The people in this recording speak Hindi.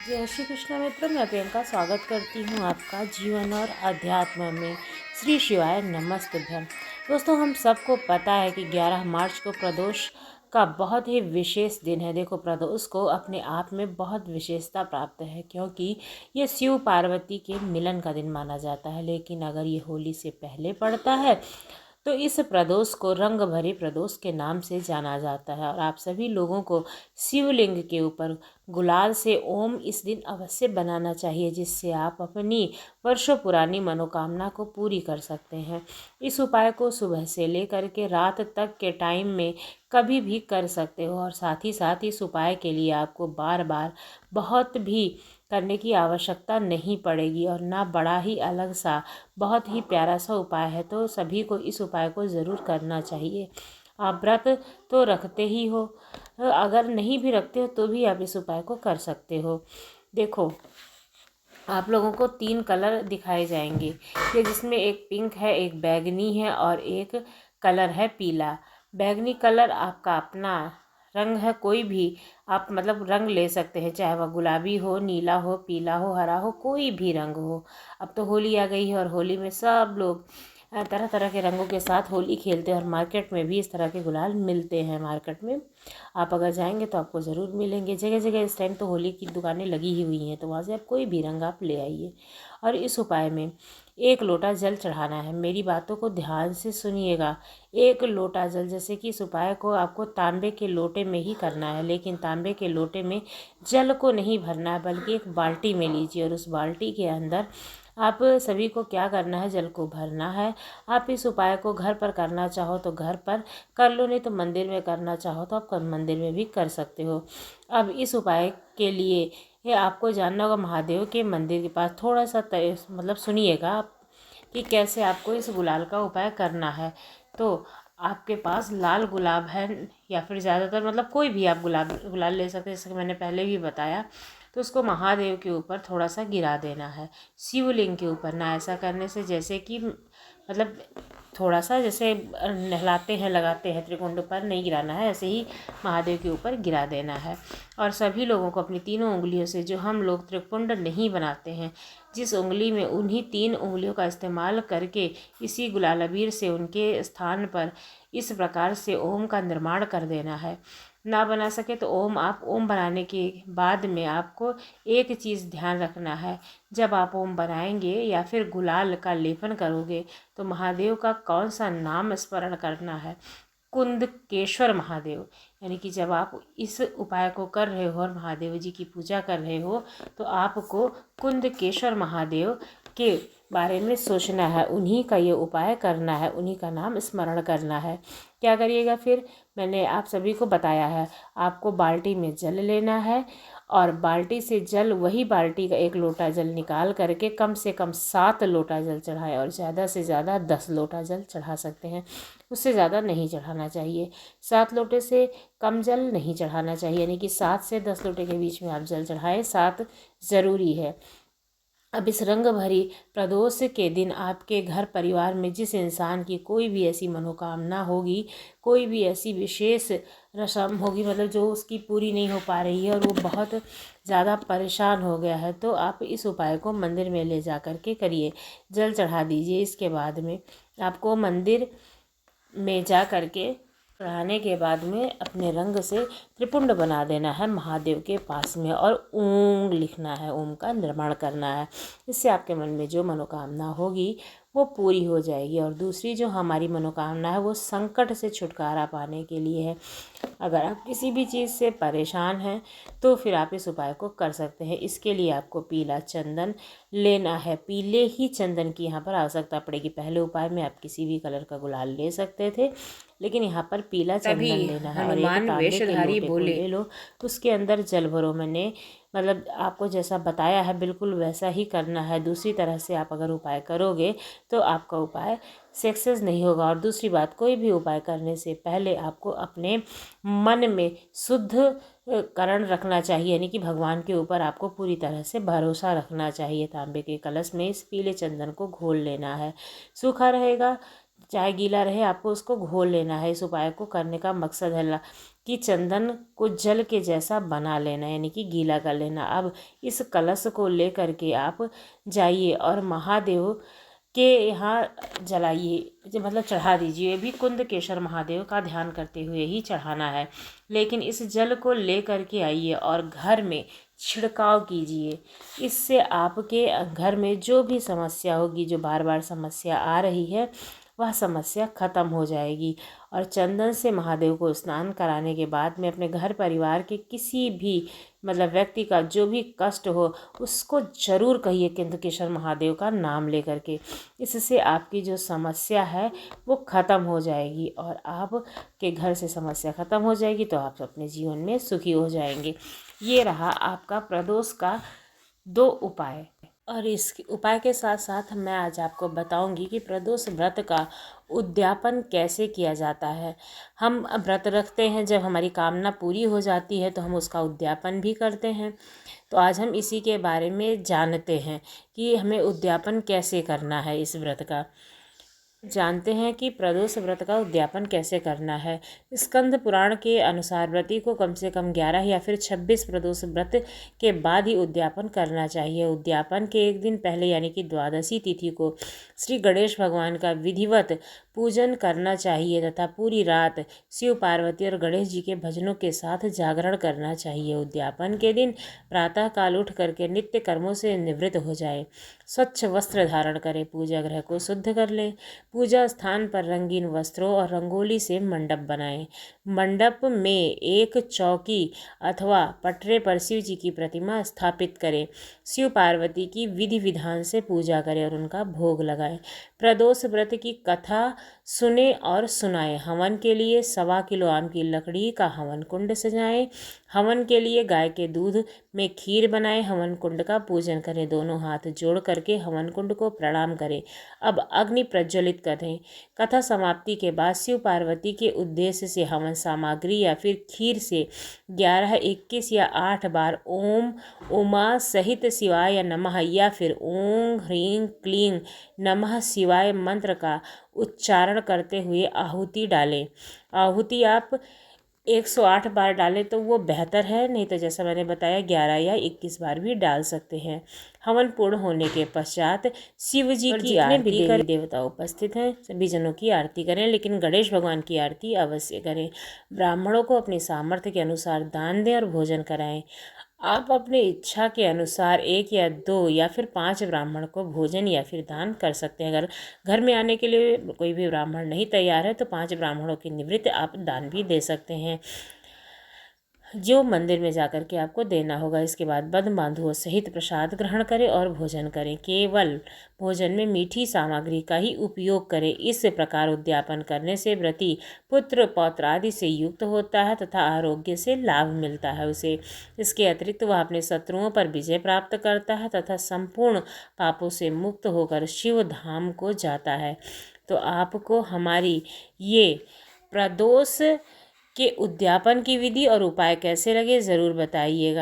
जय श्री कृष्ण मित्रों, मैं प्रियंका स्वागत करती हूँ आपका जीवन और अध्यात्म में। श्री शिवाय नमस्तुभ्यम। दोस्तों, हम सबको पता है कि 11 मार्च को प्रदोष का बहुत ही विशेष दिन है। देखो, प्रदोष को अपने आप में बहुत विशेषता प्राप्त है क्योंकि ये शिव पार्वती के मिलन का दिन माना जाता है। लेकिन अगर ये होली से पहले पड़ता है तो इस प्रदोष को रंग भरी प्रदोष के नाम से जाना जाता है। और आप सभी लोगों को शिवलिंग के ऊपर गुलाल से ओम इस दिन अवश्य बनाना चाहिए, जिससे आप अपनी वर्षों पुरानी मनोकामना को पूरी कर सकते हैं। इस उपाय को सुबह से लेकर के रात तक के टाइम में कभी भी कर सकते हो। और साथ ही साथ इस उपाय के लिए आपको बार बार बहुत भी करने की आवश्यकता नहीं पड़ेगी और ना बड़ा ही अलग सा बहुत ही प्यारा सा उपाय है। तो सभी को इस उपाय को ज़रूर करना चाहिए। आप व्रत तो रखते ही हो, अगर नहीं भी रखते हो तो भी आप इस उपाय को कर सकते हो। देखो, आप लोगों को 3 कलर दिखाए जाएंगे, ये जिसमें एक पिंक है, एक बैगनी है और एक कलर है पीला। बैगनी कलर आपका अपना रंग है, कोई भी आप मतलब रंग ले सकते हैं, चाहे वह गुलाबी हो, नीला हो, पीला हो, हरा हो, कोई भी रंग हो। अब तो होली आ गई है और होली में सब लोग तरह तरह के रंगों के साथ होली खेलते हैं और मार्केट में भी इस तरह के गुलाल मिलते हैं। मार्केट में आप अगर जाएंगे तो आपको ज़रूर मिलेंगे। जगह जगह इस टाइम तो होली की दुकानें लगी ही हुई हैं, तो वहाँ से आप कोई भी रंग आप ले आइए। और इस उपाय में 1 लोटा जल चढ़ाना है। मेरी बातों को ध्यान से सुनिएगा। 1 लोटा जल, जैसे कि इस उपाय को आपको तांबे के लोटे में ही करना है, लेकिन तांबे के लोटे में जल को नहीं भरना है, बल्कि एक बाल्टी में लीजिए और उस बाल्टी के अंदर आप सभी को क्या करना है, जल को भरना है। आप इस उपाय को घर पर करना चाहो तो घर पर कर लो, नहीं तो मंदिर में करना चाहो तो आप मंदिर में भी कर सकते हो। अब इस उपाय के लिए ये आपको जानना होगा महादेव के मंदिर के पास थोड़ा सा मतलब सुनिएगा आप कि कैसे आपको इस गुलाल का उपाय करना है। तो आपके पास लाल गुलाब है या फिर ज़्यादातर मतलब कोई भी आप गुलाल ले सकते हैं, जैसे कि मैंने पहले भी बताया। तो उसको महादेव के ऊपर थोड़ा सा गिरा देना है, शिवलिंग के ऊपर ना। ऐसा करने से जैसे कि मतलब थोड़ा सा जैसे नहलाते हैं, लगाते हैं, त्रिकुंड पर नहीं गिराना है, ऐसे ही महादेव के ऊपर गिरा देना है। और सभी लोगों को अपनी तीनों उंगलियों से, जो हम लोग त्रिपुंड नहीं बनाते हैं, जिस उंगली में उन्हीं 3 उंगलियों का इस्तेमाल करके इसी गुलाल अबीर से उनके स्थान पर इस प्रकार से ओम का निर्माण कर देना है। ना बना सके तो ओम बनाने के बाद में आपको एक चीज़ ध्यान रखना है। जब आप ओम बनाएंगे या फिर गुलाल का लेपन करोगे तो महादेव का कौन सा नाम स्मरण करना है, कुंदकेश्वर महादेव। यानी कि जब आप इस उपाय को कर रहे हो और महादेव जी की पूजा कर रहे हो तो आपको कुंदकेश्वर महादेव के बारे में सोचना है, उन्हीं का ये उपाय करना है, उन्हीं का नाम स्मरण करना है। क्या करिएगा फिर, मैंने आप सभी को बताया है। आपको बाल्टी में जल लेना है और बाल्टी से जल, वही बाल्टी का 1 लोटा जल निकाल करके कम से कम 7 लोटा जल चढ़ाएं और ज़्यादा से ज़्यादा 10 लोटा जल चढ़ा सकते हैं, उससे ज़्यादा नहीं चढ़ाना चाहिए। 7 लोटे से कम जल नहीं चढ़ाना चाहिए, यानी कि 7 से 10 लोटे के बीच में आप जल चढ़ाएं, 7 ज़रूरी है। अब इस रंग भरी प्रदोष के दिन आपके घर परिवार में जिस इंसान की कोई भी ऐसी मनोकामना होगी, कोई भी ऐसी विशेष रस्म होगी, मतलब जो उसकी पूरी नहीं हो पा रही है और वो बहुत ज़्यादा परेशान हो गया है, तो आप इस उपाय को मंदिर में ले जा कर के करिए, जल चढ़ा दीजिए। इसके बाद में आपको मंदिर में जा कर के चढ़ाने के बाद में अपने रंग से त्रिपुंड बना देना है महादेव के पास में और ओम लिखना है, ओम का निर्माण करना है। इससे आपके मन में जो मनोकामना होगी वो पूरी हो जाएगी। और दूसरी जो हमारी मनोकामना है वो संकट से छुटकारा पाने के लिए है। अगर आप किसी भी चीज़ से परेशान हैं तो फिर आप इस उपाय को कर सकते हैं। इसके लिए आपको पीला चंदन लेना है, पीले ही चंदन की यहाँ पर आवश्यकता पड़ेगी। पहले उपाय में आप किसी भी कलर का गुलाल ले सकते थे, लेकिन यहाँ पर पीला चंदन लेना है। और एक तांबे के लोटे को ले लो, उसके अंदर जल भरो। मैंने मतलब आपको जैसा बताया है बिल्कुल वैसा ही करना है। दूसरी तरह से आप अगर उपाय करोगे तो आपका उपाय सक्सेस नहीं होगा। और दूसरी बात, कोई भी उपाय करने से पहले आपको अपने मन में शुद्ध करण रखना चाहिए, यानी कि भगवान के ऊपर आपको पूरी तरह से भरोसा रखना चाहिए। तांबे के कलश में इस पीले चंदन को घोल लेना है, सूखा रहेगा चाहे गीला रहे, आपको उसको घोल लेना है। इस उपाय को करने का मकसद है कि चंदन को जल के जैसा बना लेना, यानी कि गीला कर लेना। अब इस कलश को लेकर के आप जाइए और महादेव के यहाँ जलाइए, मतलब चढ़ा दीजिए। भी कुंदकेश्वर महादेव का ध्यान करते हुए ही चढ़ाना है। लेकिन इस जल को ले करके आइए और घर में छिड़काव कीजिए। इससे आपके घर में जो भी समस्या होगी, जो बार बार समस्या आ रही है, वह समस्या खत्म हो जाएगी। और चंदन से महादेव को स्नान कराने के बाद में अपने घर परिवार के किसी भी मतलब व्यक्ति का जो भी कष्ट हो, उसको ज़रूर कहिए कुंदकेश्वर महादेव का नाम लेकर के। इससे आपकी जो समस्या है वो ख़त्म हो जाएगी और आपके घर से समस्या ख़त्म हो जाएगी, तो आप अपने जीवन में सुखी हो जाएंगे। ये रहा आपका प्रदोष का 2 उपाय। और इस उपाय के साथ साथ मैं आज आपको बताऊंगी कि प्रदोष व्रत का उद्यापन कैसे किया जाता है। हम व्रत रखते हैं, जब हमारी कामना पूरी हो जाती है तो हम उसका उद्यापन भी करते हैं। तो आज हम इसी के बारे में जानते हैं कि हमें उद्यापन कैसे करना है। इस व्रत का जानते हैं कि प्रदोष व्रत का उद्यापन कैसे करना है। स्कंद पुराण के अनुसार व्रती को कम से कम 11 या फिर 26 प्रदोष व्रत के बाद ही उद्यापन करना चाहिए। उद्यापन के एक दिन पहले यानी कि द्वादशी तिथि को श्री गणेश भगवान का विधिवत पूजन करना चाहिए तथा पूरी रात शिव पार्वती और गणेश जी के भजनों के साथ जागरण करना चाहिए। उद्यापन के दिन प्रातः काल उठ करके नित्य कर्मों से निवृत्त हो जाए, स्वच्छ वस्त्र धारण करें, पूजा गृह को शुद्ध कर लें, पूजा स्थान पर रंगीन वस्त्रों और रंगोली से मंडप बनाएं। मंडप में एक चौकी अथवा पटरे पर शिव जी की प्रतिमा स्थापित करें। शिव पार्वती की विधि विधान से पूजा करें और उनका भोग लगाएं। प्रदोष व्रत की कथा सुने और सुनाएं। हवन के लिए 1.25 किलो आम की लकड़ी का हवन कुंड सजाएं। हवन के लिए गाय के दूध में खीर बनाएं। हवन कुंड का पूजन करें। दोनों हाथ जोड़ करके हवन कुंड को प्रणाम करें। अब अग्नि प्रज्वलित करें। कथा समाप्ति के बाद शिव पार्वती के उद्देश्य से हवन सामग्री या फिर खीर से 11, 21 या 8 बार ओम उमा सहित शिवाय नमः या फिर ओम ह्रीं क्लीं नमः शिवाय मंत्र का उच्चारण करते हुए आहुति डालें। आहुति आप 108 बार डालें तो वो बेहतर है, नहीं तो जैसा मैंने बताया 11 या 21 बार भी डाल सकते हैं। हवन पूर्ण होने के पश्चात शिव जी की आरती करें। देवता उपस्थित हैं, सभी जनों की आरती करें, लेकिन गणेश भगवान की आरती अवश्य करें। ब्राह्मणों को अपनी सामर्थ्य के अनुसार दान दें और भोजन कराएं। आप अपने इच्छा के अनुसार 1 या 2 या फिर 5 ब्राह्मण को भोजन या फिर दान कर सकते हैं। अगर घर में आने के लिए कोई भी ब्राह्मण नहीं तैयार है तो 5 ब्राह्मणों की निवृत्त आप दान भी दे सकते हैं, जो मंदिर में जाकर के आपको देना होगा। इसके बाद बद्ध बांधुओं सहित प्रसाद ग्रहण करें और भोजन करें। केवल भोजन में मीठी सामग्री का ही उपयोग करें। इस प्रकार उद्यापन करने से व्रती पुत्र पौत्र आदि से युक्त होता है तथा आरोग्य से लाभ मिलता है उसे। इसके अतिरिक्त वह अपने शत्रुओं पर विजय प्राप्त करता है तथा संपूर्ण पापों से मुक्त होकर शिव धाम को जाता है। तो आपको हमारी ये प्रदोष के उद्यापन की विधि और उपाय कैसे लगे ज़रूर बताइएगा।